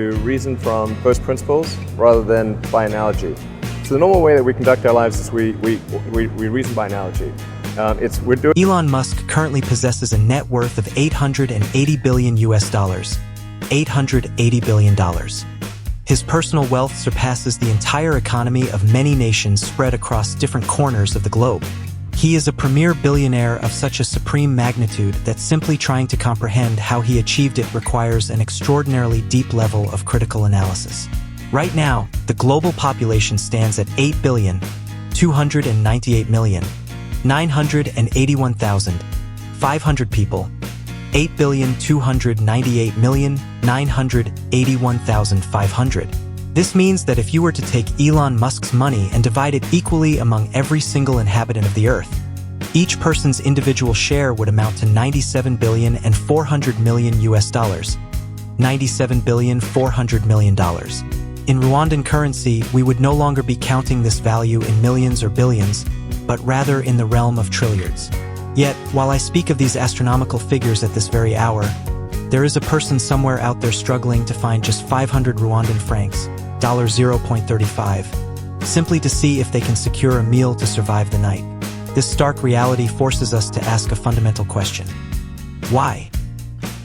to reason from first principles rather than by analogy. So the normal way that we conduct our lives is we reason by analogy. Elon Musk currently possesses a net worth of $880 billion US. $880 billion. His personal wealth surpasses the entire economy of many nations spread across different corners of the globe. He is a premier billionaire of such a supreme magnitude that simply trying to comprehend how he achieved it requires an extraordinarily deep level of critical analysis. Right now, the global population stands at 8,298,981,500 people. 8,298,981,500. This means that if you were to take Elon Musk's money and divide it equally among every single inhabitant of the Earth, each person's individual share would amount to $97,400,000,000 US. $97,400,000,000. In Rwandan currency, we would no longer be counting this value in millions or billions, but rather in the realm of trilliards. Yet, while I speak of these astronomical figures at this very hour, there is a person somewhere out there struggling to find just 500 Rwandan francs, $0.35, simply to see if they can secure a meal to survive the night. This stark reality forces us to ask a fundamental question. Why?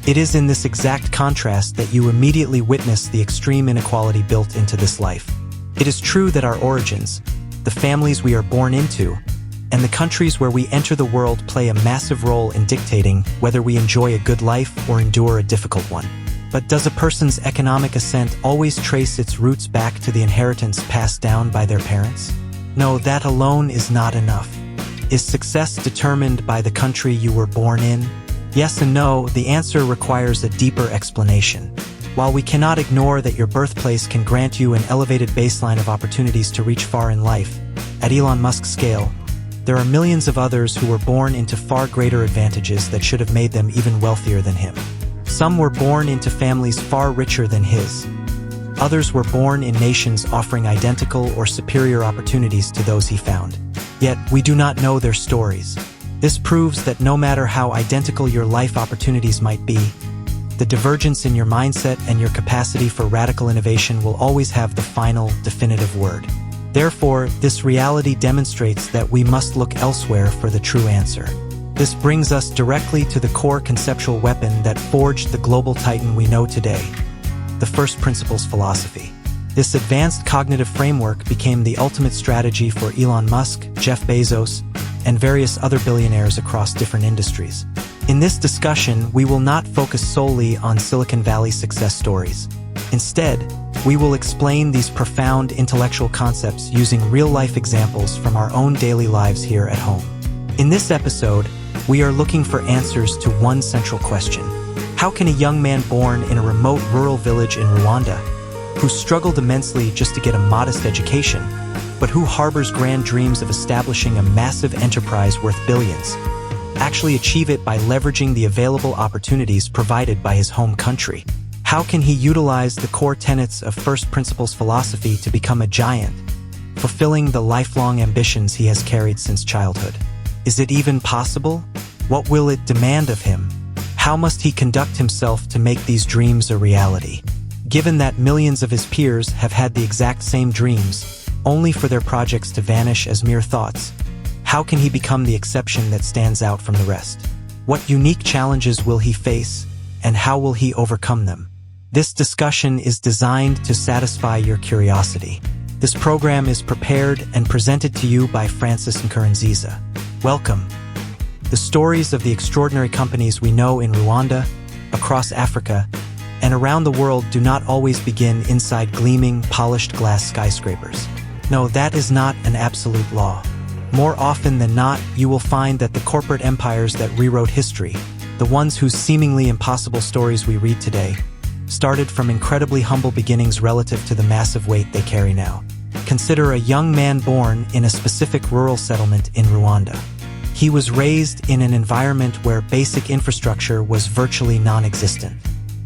It is in this exact contrast that you immediately witness the extreme inequality built into this life. It is true that our origins, the families we are born into, and the countries where we enter the world play a massive role in dictating whether we enjoy a good life or endure a difficult one. But does a person's economic ascent always trace its roots back to the inheritance passed down by their parents? No, that alone is not enough. Is success determined by the country you were born in? Yes and no, the answer requires a deeper explanation. While we cannot ignore that your birthplace can grant you an elevated baseline of opportunities to reach far in life, at Elon Musk's scale, there are millions of others who were born into far greater advantages that should have made them even wealthier than him. Some were born into families far richer than his. Others were born in nations offering identical or superior opportunities to those he found. Yet, we do not know their stories. This proves that no matter how identical your life opportunities might be, the divergence in your mindset and your capacity for radical innovation will always have the final, definitive word. Therefore, this reality demonstrates that we must look elsewhere for the true answer. This brings us directly to the core conceptual weapon that forged the global titan we know today, the first principles philosophy. This advanced cognitive framework became the ultimate strategy for Elon Musk, Jeff Bezos, and various other billionaires across different industries. In this discussion, we will not focus solely on Silicon Valley success stories. Instead, we will explain these profound intellectual concepts using real-life examples from our own daily lives here at home. In this episode, we are looking for answers to one central question. How can a young man born in a remote rural village in Rwanda, who struggled immensely just to get a modest education, but who harbors grand dreams of establishing a massive enterprise worth billions, actually achieve it by leveraging the available opportunities provided by his home country? How can he utilize the core tenets of first principles philosophy to become a giant, fulfilling the lifelong ambitions he has carried since childhood? Is it even possible? What will it demand of him? How must he conduct himself to make these dreams a reality? Given that millions of his peers have had the exact same dreams, only for their projects to vanish as mere thoughts, how can he become the exception that stands out from the rest? What unique challenges will he face, and how will he overcome them? This discussion is designed to satisfy your curiosity. This program is prepared and presented to you by Francis Nkurunziza. Welcome. The stories of the extraordinary companies we know in Rwanda, across Africa, and around the world do not always begin inside gleaming, polished glass skyscrapers. No, that is not an absolute law. More often than not, you will find that the corporate empires that rewrote history, the ones whose seemingly impossible stories we read today, started from incredibly humble beginnings relative to the massive weight they carry now. Consider a young man born in a specific rural settlement in Rwanda. He was raised in an environment where basic infrastructure was virtually non-existent.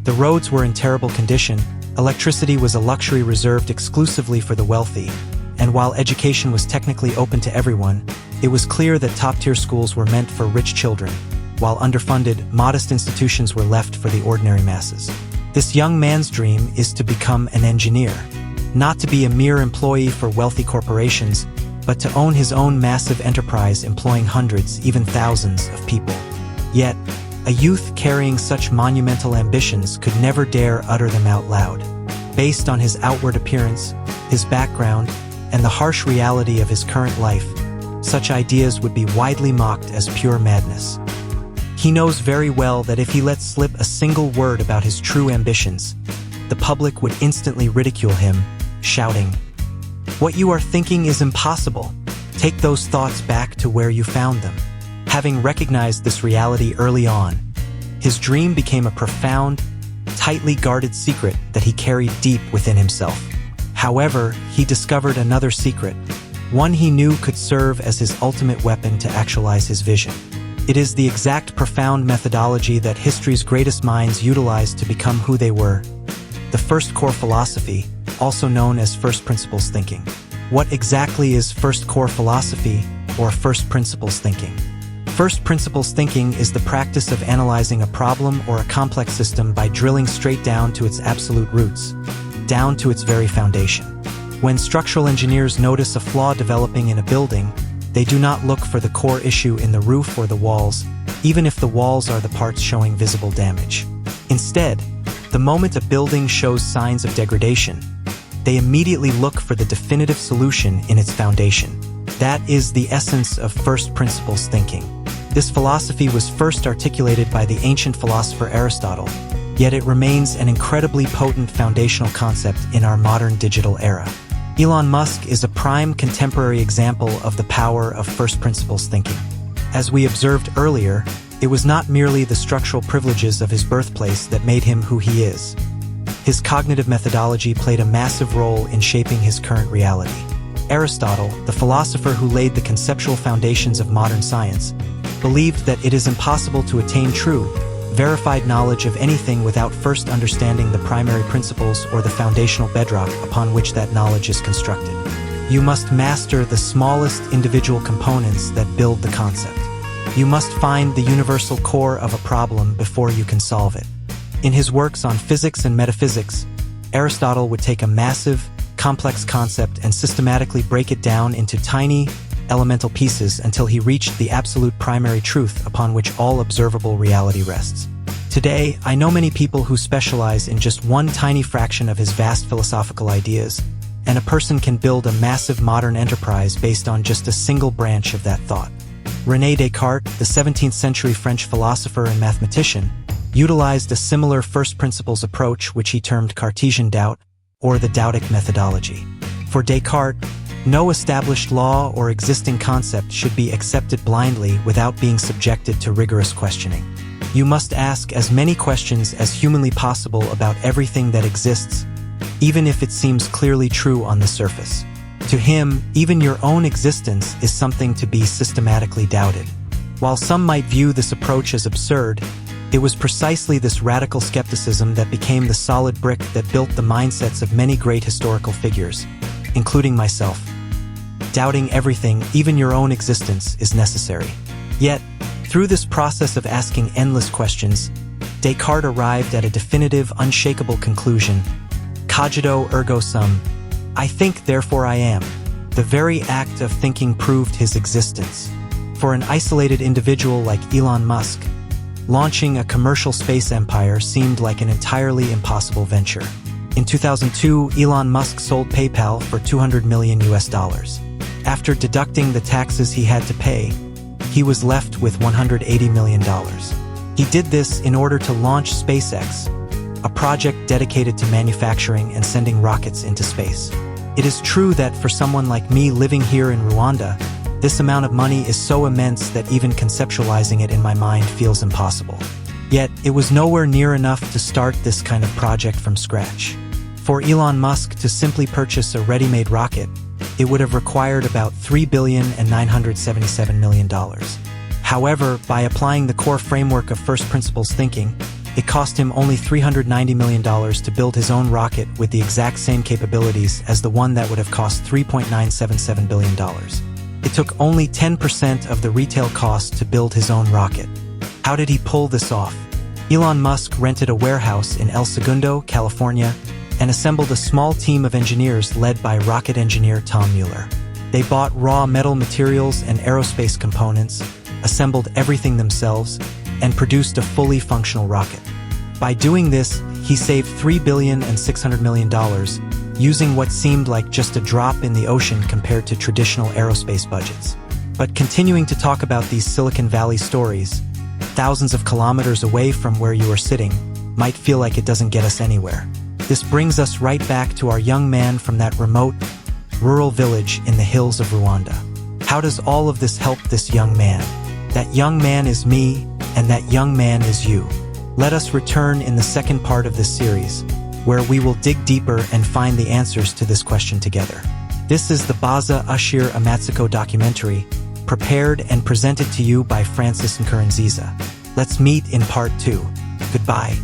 The roads were in terrible condition, electricity was a luxury reserved exclusively for the wealthy, and while education was technically open to everyone, it was clear that top-tier schools were meant for rich children, while underfunded, modest institutions were left for the ordinary masses. This young man's dream is to become an engineer, not to be a mere employee for wealthy corporations, but to own his own massive enterprise employing hundreds, even thousands of people. Yet, a youth carrying such monumental ambitions could never dare utter them out loud. Based on his outward appearance, his background, and the harsh reality of his current life, such ideas would be widely mocked as pure madness. He knows very well that if he lets slip a single word about his true ambitions, the public would instantly ridicule him, shouting, "What you are thinking is impossible. Take those thoughts back to where you found them." Having recognized this reality early on, his dream became a profound, tightly guarded secret that he carried deep within himself. However, he discovered another secret, one he knew could serve as his ultimate weapon to actualize his vision. It is the exact profound methodology that history's greatest minds utilized to become who they were. The first core philosophy, also known as first principles thinking. What exactly is first core philosophy, or first principles thinking? First principles thinking is the practice of analyzing a problem or a complex system by drilling straight down to its absolute roots, down to its very foundation. When structural engineers notice a flaw developing in a building, they do not look for the core issue in the roof or the walls, even if the walls are the parts showing visible damage. Instead, the moment a building shows signs of degradation, they immediately look for the definitive solution in its foundation. That is the essence of first principles thinking. This philosophy was first articulated by the ancient philosopher Aristotle, yet it remains an incredibly potent foundational concept in our modern digital era. Elon Musk is a prime contemporary example of the power of first principles thinking. As we observed earlier, it was not merely the structural privileges of his birthplace that made him who he is. His cognitive methodology played a massive role in shaping his current reality. Aristotle, the philosopher who laid the conceptual foundations of modern science, believed that it is impossible to attain true, verified knowledge of anything without first understanding the primary principles or the foundational bedrock upon which that knowledge is constructed. You must master the smallest individual components that build the concept. You must find the universal core of a problem before you can solve it. In his works on physics and metaphysics, Aristotle would take a massive, complex concept and systematically break it down into tiny, elemental pieces until he reached the absolute primary truth upon which all observable reality rests. Today, I know many people who specialize in just one tiny fraction of his vast philosophical ideas, and a person can build a massive modern enterprise based on just a single branch of that thought. René Descartes, the 17th century French philosopher and mathematician, utilized a similar first principles approach which he termed Cartesian doubt, or the Doubtic methodology. For Descartes, no established law or existing concept should be accepted blindly without being subjected to rigorous questioning. You must ask as many questions as humanly possible about everything that exists, even if it seems clearly true on the surface. To him, even your own existence is something to be systematically doubted. While some might view this approach as absurd, it was precisely this radical skepticism that became the solid brick that built the mindsets of many great historical figures, including myself. Doubting everything, even your own existence, is necessary. Yet, through this process of asking endless questions, Descartes arrived at a definitive, unshakable conclusion: cogito ergo sum. I think, therefore I am. The very act of thinking proved his existence. For an isolated individual like Elon Musk, launching a commercial space empire seemed like an entirely impossible venture. In 2002, Elon Musk sold PayPal for $200 million. After deducting the taxes he had to pay, he was left with $180 million. He did this in order to launch SpaceX, a project dedicated to manufacturing and sending rockets into space. It is true that for someone like me living here in Rwanda, this amount of money is so immense that even conceptualizing it in my mind feels impossible. Yet, it was nowhere near enough to start this kind of project from scratch. For Elon Musk to simply purchase a ready-made rocket, it would have required about $3,977 million. However, by applying the core framework of first principles thinking, it cost him only $390 million to build his own rocket with the exact same capabilities as the one that would have cost $3.977 billion. It took only 10% of the retail cost to build his own rocket. How did he pull this off? Elon Musk rented a warehouse in El Segundo, California, and assembled a small team of engineers led by rocket engineer Tom Mueller. They bought raw metal materials and aerospace components, assembled everything themselves, and produced a fully functional rocket. By doing this, he saved $3.6 billion, using what seemed like just a drop in the ocean compared to traditional aerospace budgets. But continuing to talk about these Silicon Valley stories, thousands of kilometers away from where you are sitting, might feel like it doesn't get us anywhere. This brings us right back to our young man from that remote, rural village in the hills of Rwanda. How does all of this help this young man? That young man is me, and that young man is you. Let us return in the second part of this series, where we will dig deeper and find the answers to this question together. This is the Baza Ashir Amatsiko documentary, prepared and presented to you by Francis Nkurunziza. Let's meet in part 2. Goodbye.